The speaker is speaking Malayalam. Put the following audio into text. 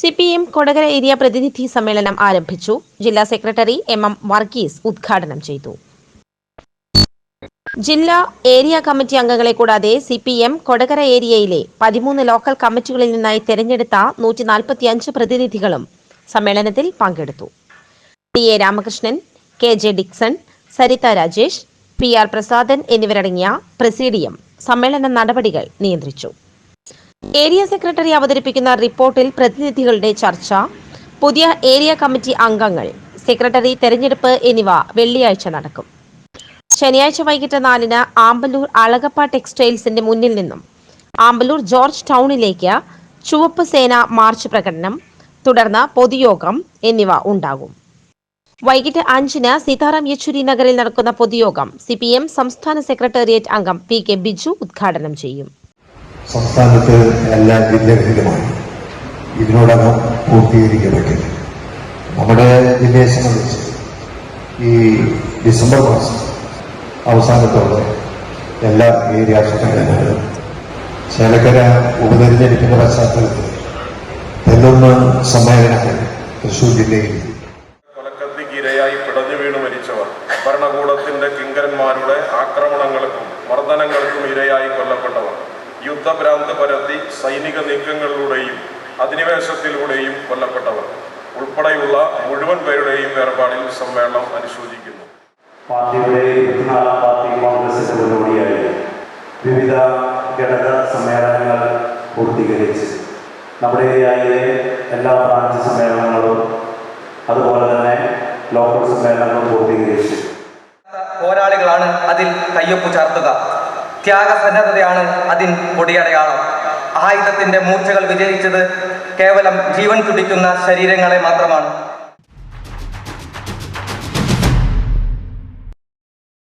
സിപിഎം കൊടകര ഏരിയ പ്രതിനിധി സമ്മേളനം ആരംഭിച്ചു. ജില്ലാ സെക്രട്ടറി എം വർഗീസ് ഉദ്ഘാടനം ചെയ്തു. ജില്ലാ ഏരിയ കമ്മിറ്റി അംഗങ്ങളെ കൂടാതെ സിപിഎം കൊടകര ഏരിയയിലെ 13 ലോക്കൽ കമ്മിറ്റികളിൽ നിന്നായി തെരഞ്ഞെടുത്ത 145 പ്രതിനിധികളും സമ്മേളനത്തിൽ പങ്കെടുത്തു. T A. Ramakrishnan, K J. Dixon, Saritha Rajesh, P R. Prasadan എന്നിവരടങ്ങിയ പ്രസീഡിയം സമ്മേളന നടപടികൾ നിയന്ത്രിച്ചു. ഏരിയ സെക്രട്ടറി അവതരിപ്പിക്കുന്ന റിപ്പോർട്ടിൽ പ്രതിനിധികളുടെ ചർച്ച, പുതിയ ഏരിയ കമ്മിറ്റി അംഗങ്ങൾ, സെക്രട്ടറി തെരഞ്ഞെടുപ്പ് എന്നിവ വെള്ളിയാഴ്ച നടക്കും. ശനിയാഴ്ച വൈകിട്ട് 4-ന് ആമ്പല്ലൂർ അളഗപ്പ ടെക്സ്റ്റൈൽസിന്റെ മുന്നിൽ നിന്നും ആമ്പല്ലൂർ ജോർജ് ടൗണിലേക്ക് ചുവപ്പ് സേന മാർച്ച് പ്രകടനം, തുടർന്ന് പൊതുയോഗം എന്നിവ ഉണ്ടാകും. വൈകിട്ട് 5-ന് സീതാറാം യെച്ചൂരി നഗറിൽ നടക്കുന്ന പൊതുയോഗം സിപിഎം സംസ്ഥാന സെക്രട്ടേറിയറ്റ് അംഗം പി.കെ. ബിജു ഉദ്ഘാടനം ചെയ്യും. സംസ്ഥാനത്ത് എല്ലാ ജില്ലകളിലുമായി ഇതിനോടകം പൂർത്തീകരിക്കപ്പെട്ടില്ല. നമ്മുടെ ജില്ലയെ സംബന്ധിച്ച് ഈ ഡിസംബർ മാസം അവസാനത്തോടെ എല്ലാ ഏരിയ സമ്മേളനങ്ങളും ചേലക്കര ഉപതെരഞ്ഞെടുപ്പിന്റെ പശ്ചാത്തലത്തിൽ തെല്ലൊന്ന് സമ്മേളനങ്ങൾ തൃശൂർ ജില്ലയിൽ കൊലക്കത്തിക്കിരയായി പിടഞ്ഞു വീണു മരിച്ചവർ, ഭരണകൂടത്തിന്റെ കിങ്കരന്മാരുടെ ആക്രമണങ്ങൾക്കും മർദ്ദനങ്ങൾക്കും ഇരയായി കൊല്ലപ്പെട്ടവർ, യുദ്ധഭ്രാന്ത് പരത്തി സൈനിക നീക്കങ്ങളിലൂടെയും അധിനിവേശത്തിലൂടെയും കൊല്ലപ്പെട്ടവർ ഉൾപ്പെടെയുള്ള മുഴുവൻ പേരുടെയും വേർപാടിൽ സമ്മേളനം അനുശോചിക്കുന്നു. പാർട്ടിയുടെ 24ാം പാർട്ടി കോൺഗ്രസിന്റെ മുന്നോടിയായി വിവിധ ഘടക സമ്മേളനങ്ങൾ പൂർത്തീകരിച്ച് നമ്മുടെ ഏരിയയിലെ എല്ലാ ബ്രാഞ്ച് സമ്മേളനങ്ങളും അതുപോലെ തന്നെ ലോക്കൽ സമ്മേളനങ്ങളും പൂർത്തീകരിച്ച് പോരാളികളാണ് അതിൽ കയ്യൊപ്പ് ചാർത്തുക. ത്യാഗസന്നദ്ധതയാണ് അതിൻ കൊടിയടയാളം. ആയുധത്തിന്റെ മൂർച്ചകൾ വിജയിച്ചത് കേവലം ജീവൻ തുടിക്കുന്ന ശരീരങ്ങളെ മാത്രമാണ്.